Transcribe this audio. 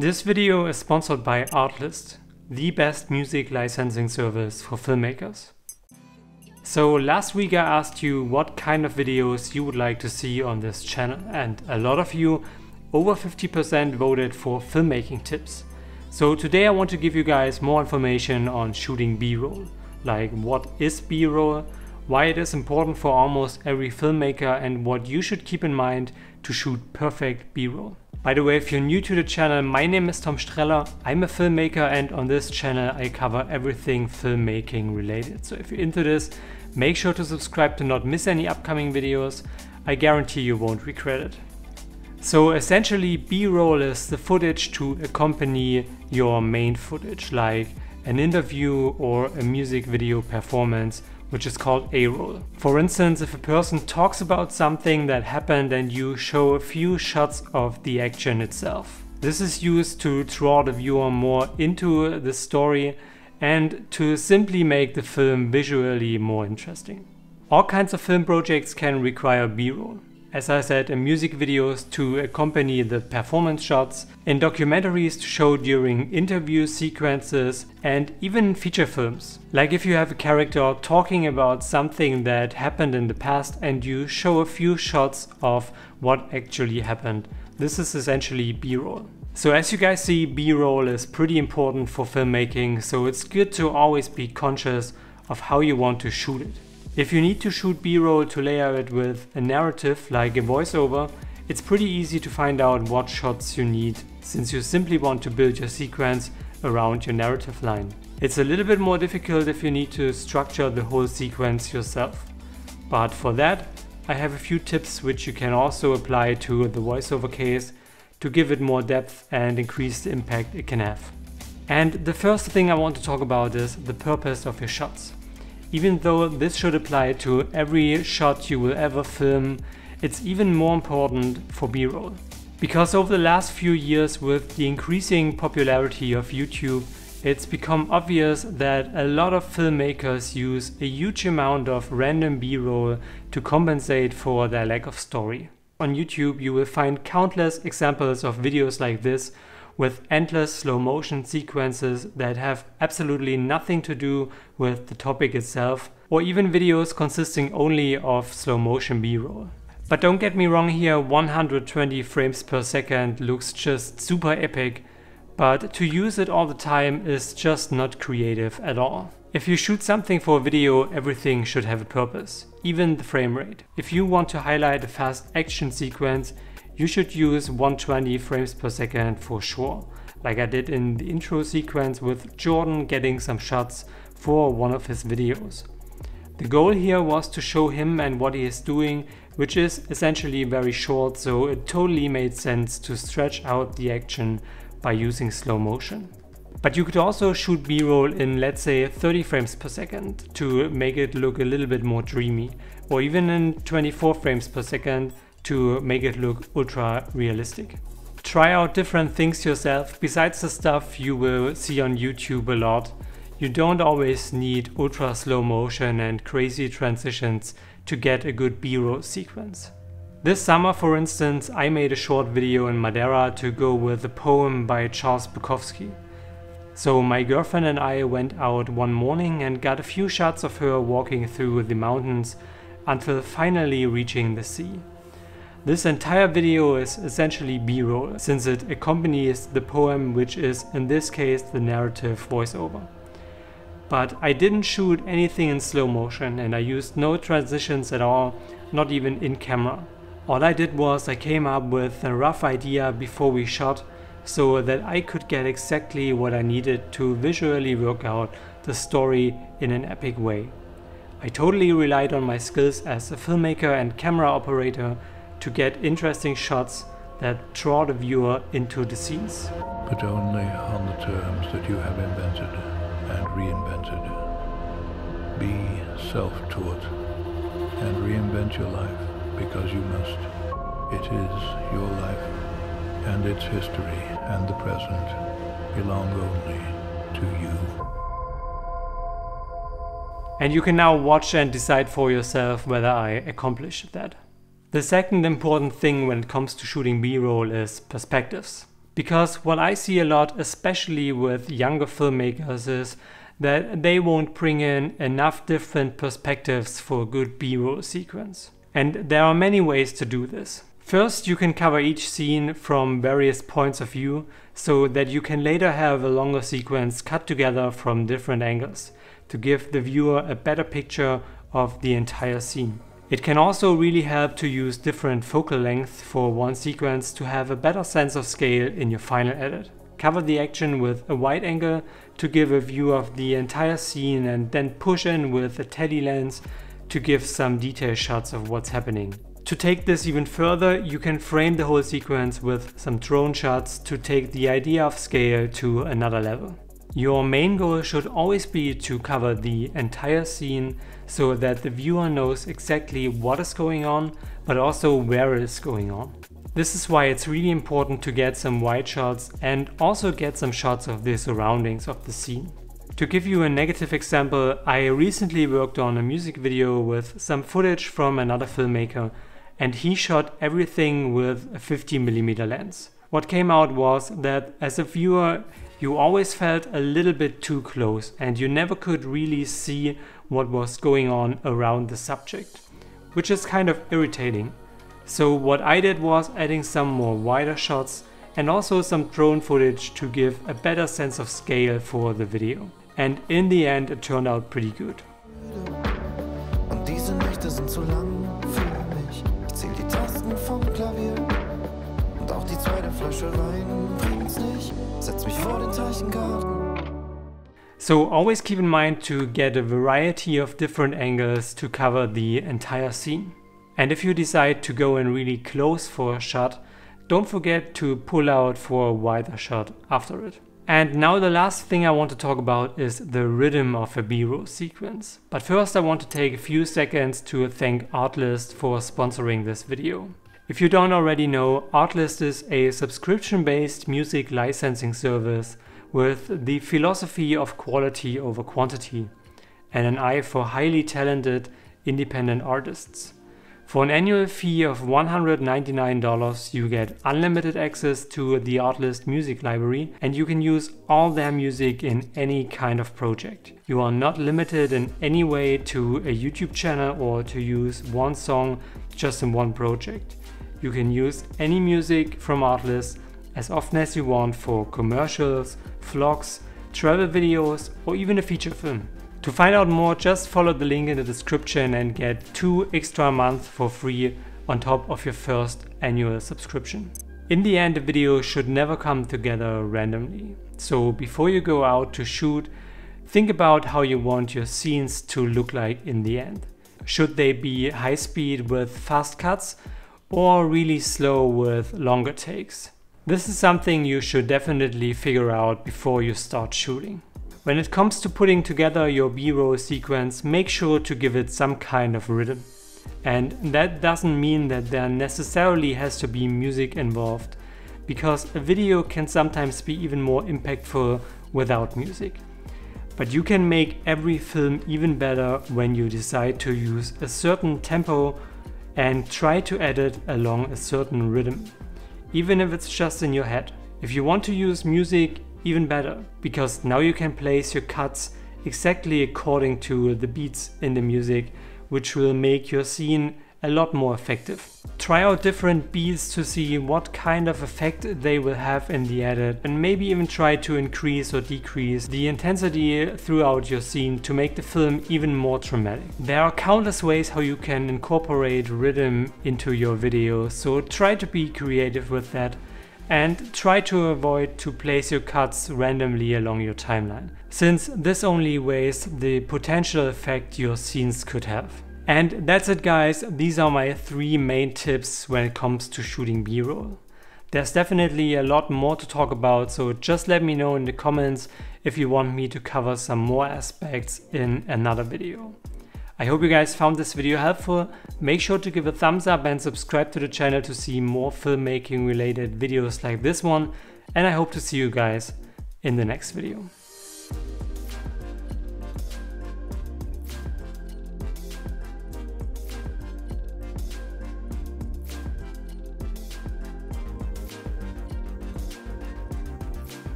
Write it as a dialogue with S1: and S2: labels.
S1: This video is sponsored by Artlist, the best music licensing service for filmmakers. So last week I asked you what kind of videos you would like to see on this channel, and a lot of you, over 50%, voted for filmmaking tips. So today I want to give you guys more information on shooting B-roll, like what is B-roll, why it is important for almost every filmmaker, and what you should keep in mind to shoot perfect B-roll. By the way, if you're new to the channel, my name is Tom Streller. I'm a filmmaker, and on this channel I cover everything filmmaking related. So if you're into this, make sure to subscribe to not miss any upcoming videos. I guarantee you won't regret it. So essentially, B-roll is the footage to accompany your main footage, like an interview or a music video performance, which is called A-roll. For instance, if a person talks about something that happened and you show a few shots of the action itself. This is used to draw the viewer more into the story and to simply make the film visually more interesting. All kinds of film projects can require B-roll. As I said, in music videos to accompany the performance shots, in documentaries to show during interview sequences, and even in feature films. Like if you have a character talking about something that happened in the past and you show a few shots of what actually happened. This is essentially B-roll. So as you guys see, B-roll is pretty important for filmmaking, so it's good to always be conscious of how you want to shoot it. If you need to shoot B-roll to layer it with a narrative like a voiceover, it's pretty easy to find out what shots you need, since you simply want to build your sequence around your narrative line. It's a little bit more difficult if you need to structure the whole sequence yourself. But for that, I have a few tips which you can also apply to the voiceover case to give it more depth and increase the impact it can have. And the first thing I want to talk about is the purpose of your shots. Even though this should apply to every shot you will ever film, it's even more important for B-roll. Because over the last few years, with the increasing popularity of YouTube, it's become obvious that a lot of filmmakers use a huge amount of random B-roll to compensate for their lack of story. On YouTube you will find countless examples of videos like this, with endless slow motion sequences that have absolutely nothing to do with the topic itself, or even videos consisting only of slow motion B-roll. But don't get me wrong here, 120 frames per second looks just super epic, but to use it all the time is just not creative at all. If you shoot something for a video, everything should have a purpose, even the frame rate. If you want to highlight a fast action sequence, you should use 120 frames per second for sure, like I did in the intro sequence with Jordan getting some shots for one of his videos. The goal here was to show him and what he is doing, which is essentially very short, so it totally made sense to stretch out the action by using slow motion. But you could also shoot B-roll in, let's say, 30 frames per second to make it look a little bit more dreamy, or even in 24 frames per second to make it look ultra realistic. Try out different things yourself. Besides the stuff you will see on YouTube a lot, you don't always need ultra slow motion and crazy transitions to get a good B-roll sequence. This summer, for instance, I made a short video in Madeira to go with a poem by Charles Bukowski. So my girlfriend and I went out one morning and got a few shots of her walking through the mountains until finally reaching the sea. This entire video is essentially B-roll, since it accompanies the poem, which is in this case the narrative voiceover. But I didn't shoot anything in slow motion, and I used no transitions at all, not even in camera. All I did was I came up with a rough idea before we shot, so that I could get exactly what I needed to visually work out the story in an epic way. I totally relied on my skills as a filmmaker and camera operator to get interesting shots that draw the viewer into the scenes.
S2: But only on the terms that you have invented and reinvented. Be self-taught and reinvent your life, because you must. It is your life, and its history and the present belong only to you.
S1: And you can now watch and decide for yourself whether I accomplished that. The second important thing when it comes to shooting B-roll is perspectives. Because what I see a lot, especially with younger filmmakers, is that they won't bring in enough different perspectives for a good B-roll sequence. And there are many ways to do this. First, you can cover each scene from various points of view so that you can later have a longer sequence cut together from different angles to give the viewer a better picture of the entire scene. It can also really help to use different focal lengths for one sequence to have a better sense of scale in your final edit. Cover the action with a wide angle to give a view of the entire scene and then push in with a tele lens to give some detail shots of what's happening. To take this even further, you can frame the whole sequence with some drone shots to take the idea of scale to another level. Your main goal should always be to cover the entire scene so that the viewer knows exactly what is going on, but also where it is going on. This is why it's really important to get some wide shots and also get some shots of the surroundings of the scene. To give you a negative example, I recently worked on a music video with some footage from another filmmaker, and he shot everything with a 50mm lens. What came out was that as a viewer, you always felt a little bit too close and you never could really see what was going on around the subject, which is kind of irritating. So what I did was adding some more wider shots and also some drone footage to give a better sense of scale for the video. And in the end it turned out pretty good.
S3: Und diese Nächte sind zu lang für mich. Ich zähl die Tasten vom Klavier und auch die zweite Flasche Wein bringt's nicht. Setz mich vor den Teichengarten.
S1: So always keep in mind to get a variety of different angles to cover the entire scene. And if you decide to go in really close for a shot, don't forget to pull out for a wider shot after it. And now the last thing I want to talk about is the rhythm of a B-roll sequence. But first I want to take a few seconds to thank Artlist for sponsoring this video. If you don't already know, Artlist is a subscription-based music licensing service with the philosophy of quality over quantity and an eye for highly talented independent artists. For an annual fee of $199, you get unlimited access to the Artlist music library and you can use all their music in any kind of project. You are not limited in any way to a YouTube channel or to use one song just in one project. You can use any music from Artlist as often as you want for commercials, vlogs, travel videos or even a feature film. To find out more, just follow the link in the description and get 2 extra months for free on top of your first annual subscription. In the end, the video should never come together randomly. So before you go out to shoot, think about how you want your scenes to look like in the end. Should they be high speed with fast cuts or really slow with longer takes? This is something you should definitely figure out before you start shooting. When it comes to putting together your B-roll sequence, make sure to give it some kind of rhythm. And that doesn't mean that there necessarily has to be music involved, because a video can sometimes be even more impactful without music. But you can make every film even better when you decide to use a certain tempo and try to edit along a certain rhythm, even if it's just in your head. If you want to use music, even better, because now you can place your cuts exactly according to the beats in the music, which will make your scene a lot more effective. Try out different beats to see what kind of effect they will have in the edit, and maybe even try to increase or decrease the intensity throughout your scene to make the film even more dramatic. There are countless ways how you can incorporate rhythm into your video, so try to be creative with that. And try to avoid to place your cuts randomly along your timeline, since this only wastes the potential effect your scenes could have. And that's it guys, these are my 3 main tips when it comes to shooting B-roll. There's definitely a lot more to talk about, so just let me know in the comments if you want me to cover some more aspects in another video. I hope you guys found this video helpful. Make sure to give a thumbs up and subscribe to the channel to see more filmmaking related videos like this one. And I hope to see you guys in the next video.